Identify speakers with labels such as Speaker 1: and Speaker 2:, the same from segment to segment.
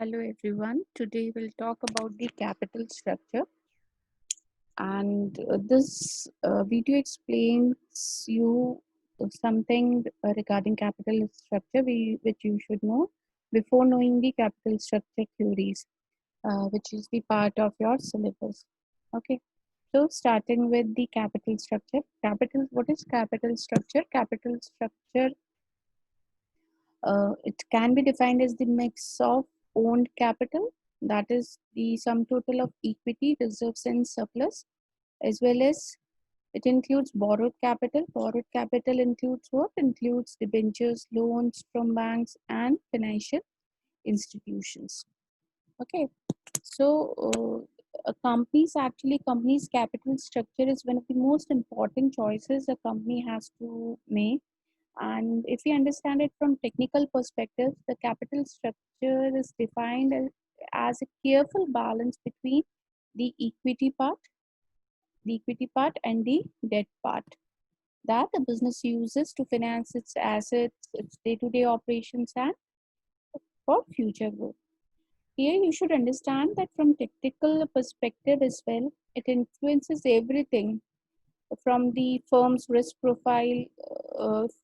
Speaker 1: Hello everyone. Today we'll talk about the capital structure, and this video explains you something regarding capital structure which you should know before knowing the capital structure theories, which is the part of your syllabus. Okay. So starting with the capital structure, what is capital structure? Capital structure, it can be defined as the mix of owned capital, that is the sum total of equity, reserves, and surplus, as well as it includes borrowed capital. Borrowed capital includes what? Includes debentures, loans from banks, and financial institutions. Okay, so company's capital structure is one of the most important choices a company has to make. And if we understand it from technical perspective, the capital structure is defined as a careful balance between the equity part and the debt part that the business uses to finance its assets, its day-to-day operations, and for future growth. Here you should understand that from technical perspective as well, it influences everything from the firm's risk profile.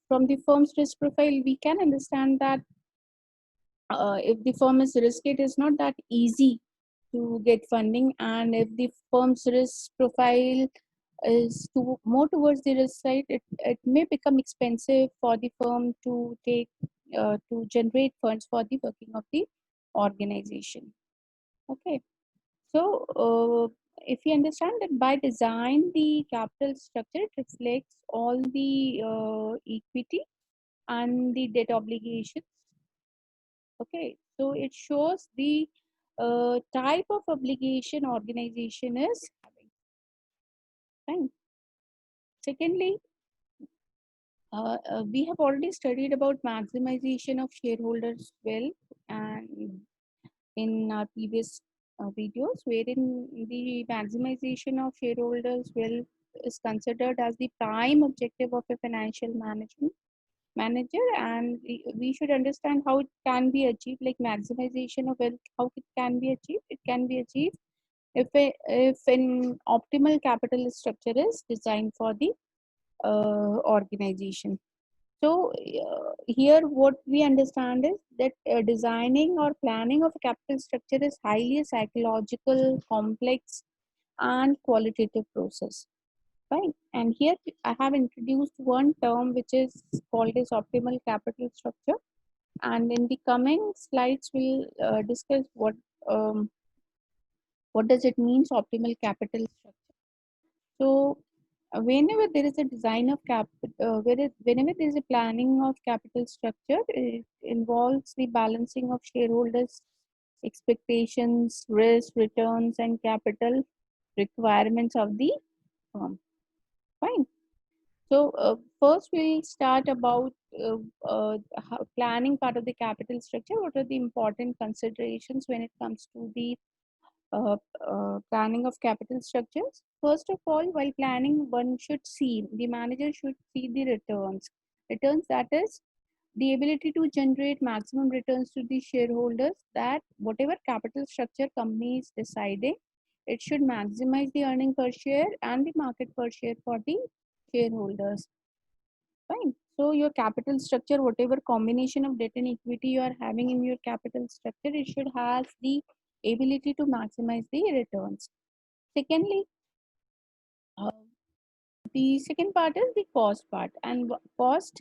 Speaker 1: From the firm's risk profile, we can understand that if the firm is risky, it is not that easy to get funding, and if the firm's risk profile is more towards the risk side, it may become expensive for the firm to take to generate funds for the working of the organization. Okay, so if you understand that by design, the capital structure it reflects all the equity and the debt obligations. Okay, so it shows the type of obligation organization is having. Fine. Secondly, we have already studied about maximization of shareholders' wealth, and in our previous videos, wherein the maximization of shareholders' wealth is considered as the prime objective of a financial management manager, and we should understand how it can be achieved, like maximization of wealth, how it can be achieved. It can be achieved if an optimal capital structure is designed for the organization. So here what we understand is that designing or planning of a capital structure is highly psychological, complex, and qualitative process. Right. And here I have introduced one term which is called as optimal capital structure. And in the coming slides, we'll discuss what does it means optimal capital structure. So whenever there is a design of whenever there is a planning of capital structure, it involves the balancing of shareholders' expectations, risk, returns, and capital requirements of the firm. Fine. So first we'll start about planning part of the capital structure. What are the important considerations when it comes to the planning of capital structures? First of all, while planning, the manager should see the returns. Returns, that is the ability to generate maximum returns to the shareholders, that whatever capital structure company is deciding, it should maximize the earning per share and the market per share for the shareholders. Fine. So your capital structure, whatever combination of debt and equity you are having in your capital structure, it should have the ability to maximize the returns. Secondly, uh, the second part is the cost part, and cost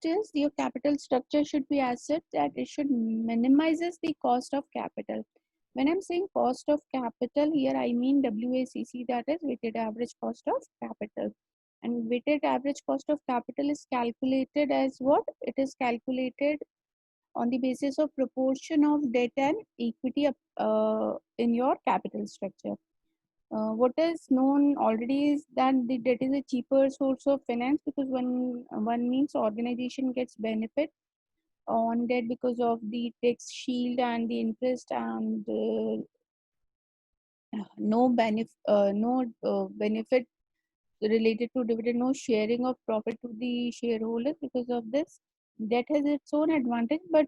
Speaker 1: is your capital structure should be as such that it should minimizes the cost of capital. When I'm saying cost of capital here, I mean WACC, that is weighted average cost of capital. And weighted average cost of capital is calculated as what? It is calculated on the basis of proportion of debt and equity in your capital structure. What is known already is that the debt is a cheaper source of finance, because one means organization gets benefit on debt because of the tax shield and the interest, and no benefit related to dividend, no sharing of profit to the shareholders. Because of this, debt has its own advantage, but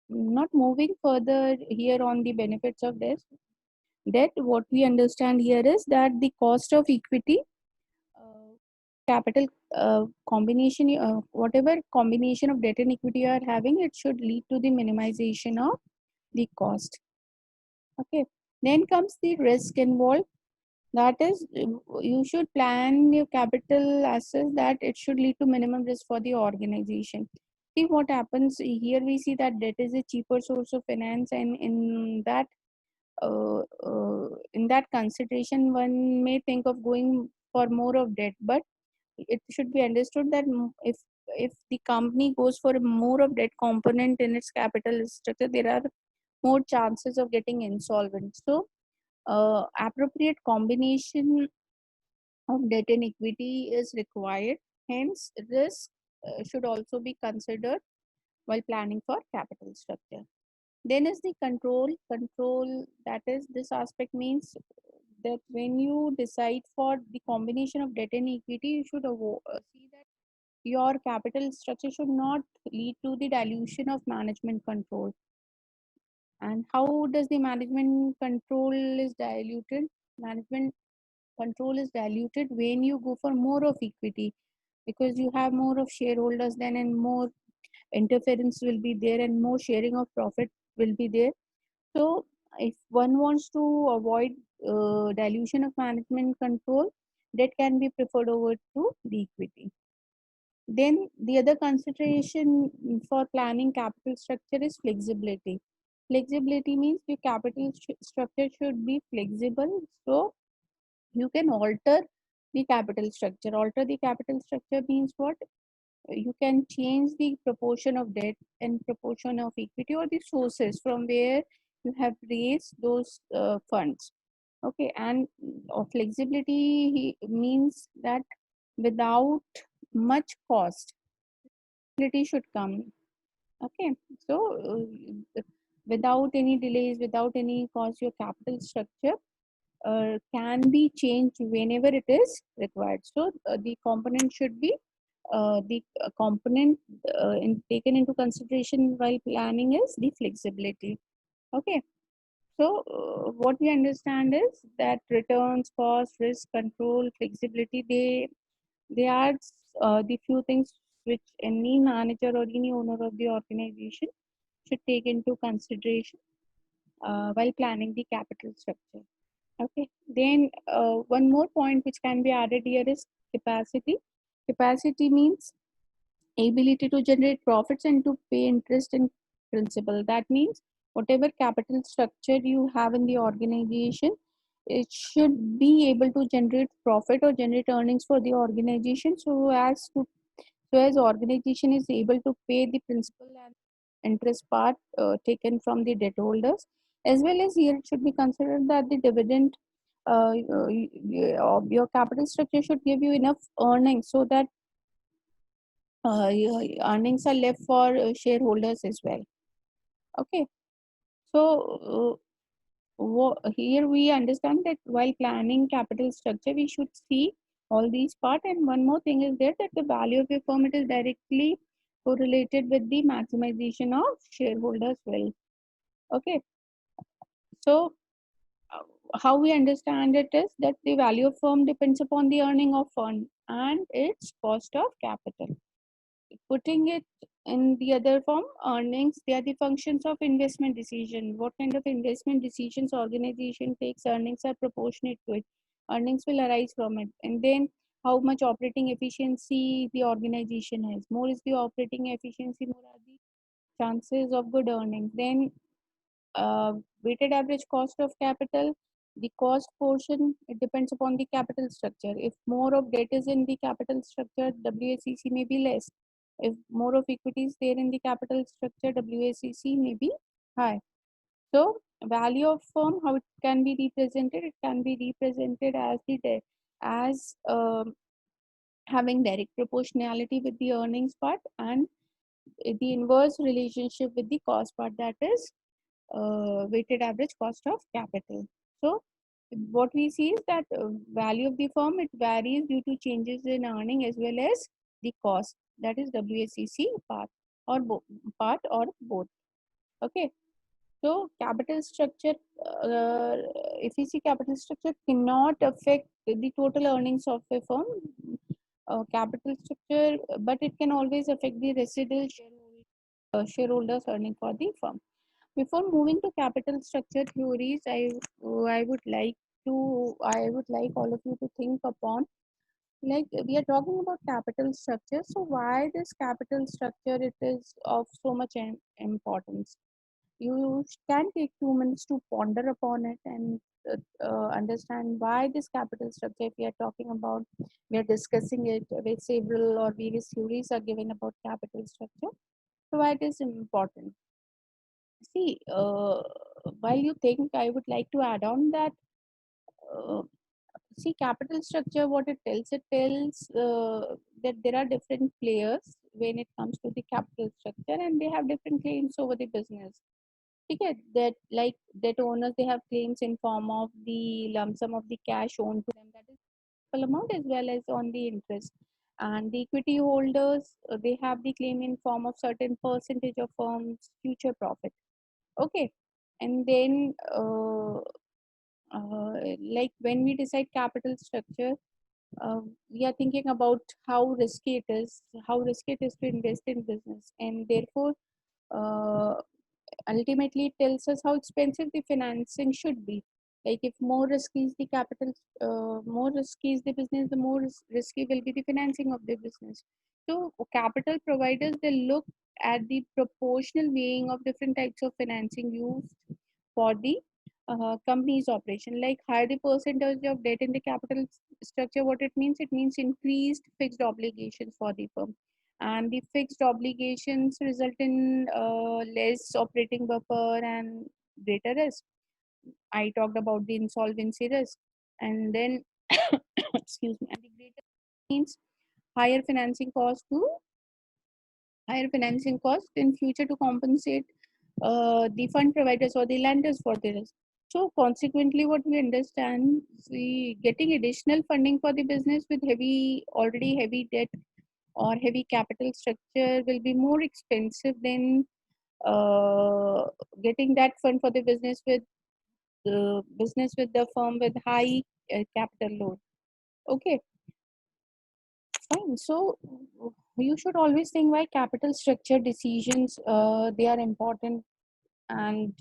Speaker 1: not moving further here on the benefits of this debt, what we understand here is that the cost of equity, uh, capital combination, whatever combination of debt and equity you are having, it should lead to the minimization of the cost. Okay. Then comes the risk involved. That is, you should plan your capital assets that it should lead to minimum risk for the organization. See what happens here. We see that debt is a cheaper source of finance, and in that consideration, one may think of going for more of debt, but it should be understood that if the company goes for more of debt component in its capital structure, there are more chances of getting insolvent. So, appropriate combination of debt and equity is required. Hence, risk should also be considered while planning for capital structure. Then is the control. Control, that is, this aspect means that when you decide for the combination of debt and equity, you should see that your capital structure should not lead to the dilution of management control. And how does the management control is diluted? Management control is diluted when you go for more of equity, because you have more of shareholders then, and more interference will be there, and more sharing of profit will be there. So if one wants to avoid dilution of management control, that can be preferred over to the equity. Then the other consideration for planning capital structure is flexibility. Flexibility means your capital structure should be flexible, so you can alter the capital structure. Alter the capital structure means what? You can change the proportion of debt and proportion of equity, or the sources from where you have raised those funds. Okay. And flexibility means that without much cost, flexibility should come. Okay. So without any delays, without any cost, your capital structure can be changed whenever it is required. So the component should be the component taken into consideration while planning is the flexibility. Okay. So what we understand is that returns, cost, risk, control, flexibility, they are the few things which any manager or any owner of the organization should take into consideration while planning the capital structure. Okay. Then one more point which can be added here is capacity. Capacity means ability to generate profits and to pay interest and principal. That means whatever capital structure you have in the organization, it should be able to generate profit or generate earnings for the organization, so as organization is able to pay the principal and interest part taken from the debt holders. As well as here, it should be considered that the dividend of your capital structure should give you enough earnings, so that your earnings are left for shareholders as well. Okay. So here we understand that while planning capital structure, we should see all these part. And one more thing is there, that the value of a firm, it is directly correlated with the maximization of shareholders wealth. Okay. So uh, how we understand it is that the value of firm depends upon the earning of fund and its cost of capital. Putting it in the other form, earnings, they are the functions of investment decision. What kind of investment decisions organization takes, earnings are proportionate to it. Earnings will arise from it. And then how much operating efficiency the organization has. More is the operating efficiency, more are the chances of good earnings. Then weighted average cost of capital, the cost portion, it depends upon the capital structure. If more of debt is in the capital structure, WACC may be less. If more of equity is there in the capital structure, WACC may be high. So value of firm, how it can be represented? It can be represented as the debt, as having direct proportionality with the earnings part, and the inverse relationship with the cost part, that is weighted average cost of capital. So what we see is that value of the firm, it varies due to changes in earning as well as the cost, that is WACC part, or part or both. Okay. So capital structure, if you see, capital structure cannot affect the total earnings of a firm. Capital structure, but it can always affect the residual shareholders earning for the firm. Before moving to capital structure theories, I would like I would like all of you to think upon, like, we are talking about capital structure. So why this capital structure it is of so much importance? You can take 2 minutes to ponder upon it and understand why this capital structure, if we are talking about, we are discussing it with several or various theories are given about capital structure. So why it is important? See, while you think, I would like to add on that, uh, see, capital structure, what it tells that there are different players when it comes to the capital structure, and they have different claims over the business. Okay, that, like, that owners, they have claims in form of the lump sum of the cash owned to them, that is full amount, as well as on the interest. And the equity holders, they have the claim in form of certain percentage of firm's future profit. Okay, and then like, when we decide capital structure, we are thinking about how risky it is to invest in business, and therefore uh, ultimately it tells us how expensive the financing should be. Like, if more risky is the capital, more risky is the business, the more risky will be the financing of the business. So capital providers, they look at the proportional weighing of different types of financing used for the company's operation. Like, higher the percentage of debt in the capital structure, what it means increased fixed obligations for the firm, and the fixed obligations result in less operating buffer and greater risk. I talked about the insolvency risk, and then excuse me, and the greater means higher financing cost to higher financing cost in future to compensate the fund providers or the lenders for the risk. So consequently, what we understand, the getting additional funding for the business with already heavy debt or heavy capital structure will be more expensive than uh, getting that fund for the business with the firm with high capital load. Okay, fine. So you should always think why capital structure decisions they are important, and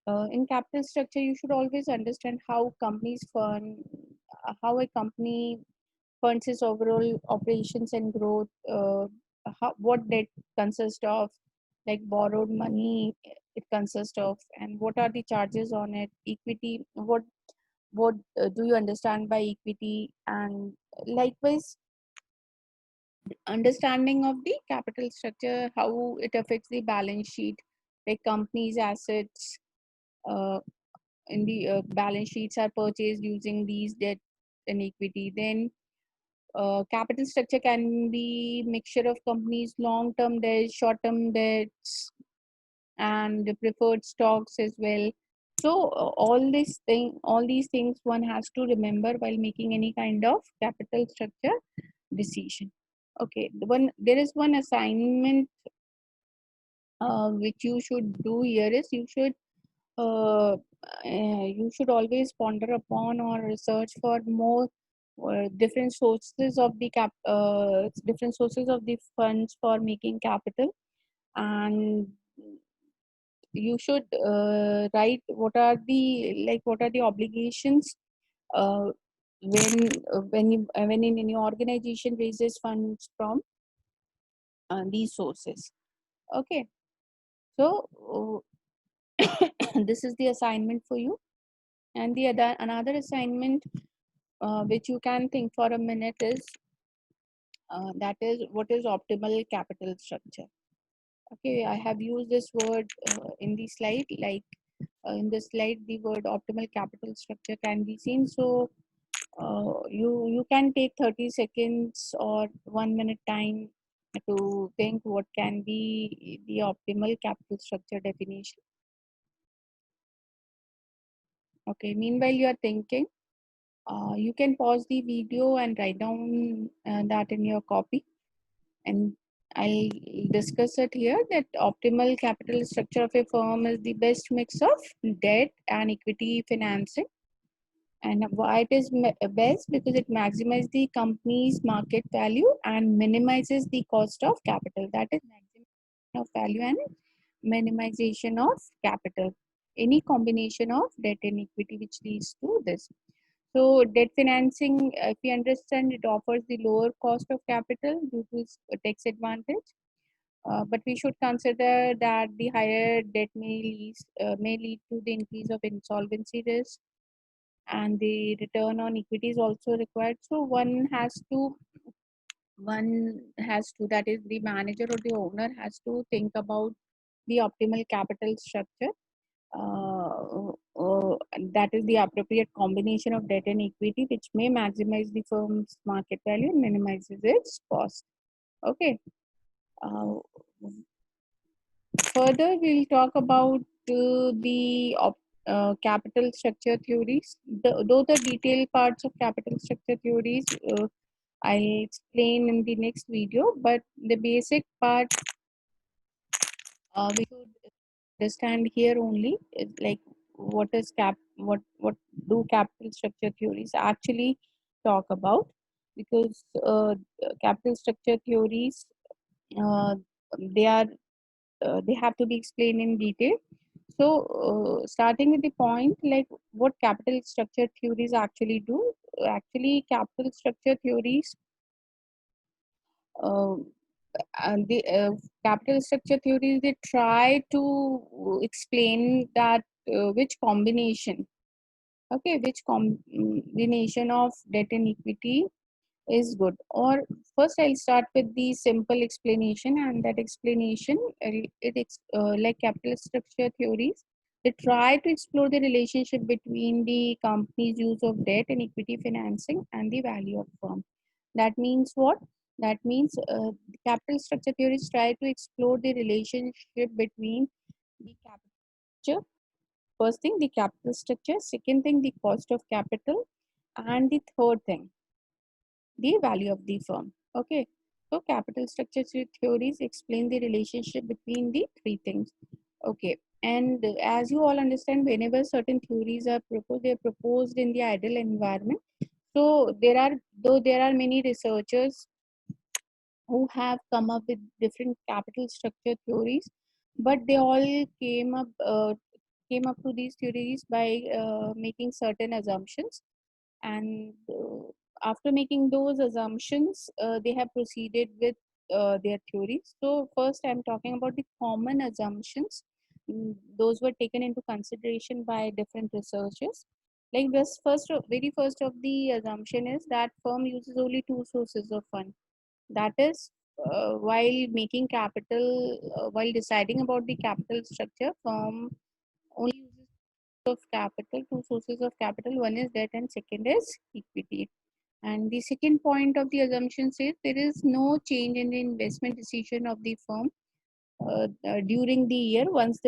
Speaker 1: in capital structure you should always understand how companies fund, how a company funds its overall operations and growth, what debt consists of, like borrowed money it consists of, and what are the charges on it, equity, what do you understand by equity, and likewise understanding of the capital structure, how it affects the balance sheet, like companies assets uh, in the balance sheets are purchased using these debt and equity. Then capital structure can be mixture of companies long-term debts, short-term debts, and the preferred stocks as well. So all these things one has to remember while making any kind of capital structure decision. Okay, there is one assignment which you should do here is you should always ponder upon or research for more different sources of the funds for making capital, and you should write what are the obligations uh, when in any organization raises funds from these sources. Okay, so this is the assignment for you, and the other another assignment which you can think for a minute is that is, what is optimal capital structure. Okay, I have used this word in the slide, like in the slide the word optimal capital structure can be seen. So you can take 30 seconds or 1 minute time to think what can be the optimal capital structure definition. Okay, meanwhile you are thinking, you can pause the video and write down that in your copy, and I'll discuss it here that optimal capital structure of a firm is the best mix of debt and equity financing. And why it is best? Because it maximizes the company's market value and minimizes the cost of capital. That is maximization of value and minimization of capital. Any combination of debt and equity which leads to this. So debt financing, if we understand, it offers the lower cost of capital due to its tax advantage. But we should consider that the higher debt may lead to the increase of insolvency risk, and the return on equity is also required. So one has to, that is the manager or the owner has to think about the optimal capital structure. That is the appropriate combination of debt and equity, which may maximize the firm's market value and minimizes its cost. Okay. Uh, Further, we'll talk about the capital structure theories. Though the detailed parts of capital structure theories I'll explain in the next video, but the basic part we should understand here only is like what do capital structure theories actually talk about, because capital structure theories uh, they are they have to be explained in detail. So, starting with the point, like what capital structure theories actually do. Actually, capital structure theories, uh, and the capital structure theories, they try to explain that which combination, okay, which combination of debt and equity is good. Or first, I'll start with the simple explanation, and that explanation, like capital structure theories, they try to explore the relationship between the company's use of debt and equity financing and the value of firm. That means what? That means the capital structure theories try to explore the relationship between the capital structure. First thing, the capital structure. Second thing, the cost of capital, and the third thing, the value of the firm. Okay. So capital structure theories explain the relationship between the three things. Okay. And as you all understand, whenever certain theories are proposed, they are proposed in the ideal environment. So there are many researchers who have come up with different capital structure theories, but they all came up to these theories by making certain assumptions, and after making those assumptions they have proceeded with their theories. So first I'm talking about the common assumptions. Those were taken into consideration by different researchers. Like this very first of the assumption is that firm uses only two sources of fund. That is, while deciding about the capital structure, firm only uses of capital, two sources of capital. One is debt and second is equity. And the second point of the assumption says there is no change in the investment decision of the firm during the year. Once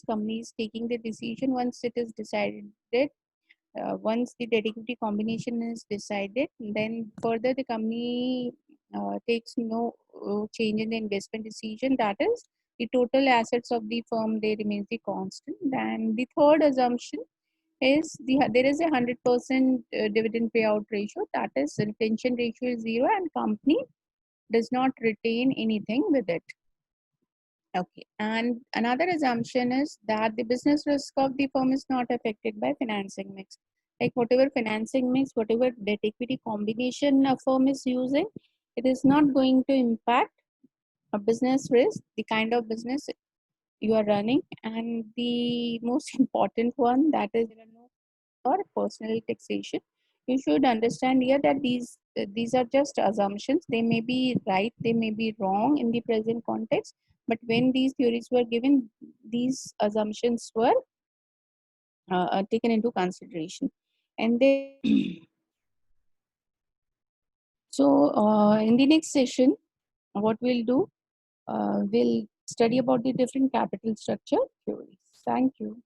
Speaker 1: company is taking the decision, once it is decided, once the debt equity combination is decided, then further the company takes no change in the investment decision. That is, the total assets of the firm, they remain the constant. And the third assumption is there is 100% dividend payout ratio. That is, retention ratio is zero and company does not retain anything with it. Okay, and another assumption is that the business risk of the firm is not affected by financing mix. Like whatever financing mix, whatever debt equity combination a firm is using, it is not going to impact a business risk, the kind of business you are running. And the most important one, that is, there are no or personal taxation. You should understand here that these are just assumptions. They may be right, they may be wrong in the present context, but when these theories were given, these assumptions were taken into consideration. And then, so in the next session, what we'll do, we'll study about the different capital structure theories. Thank you.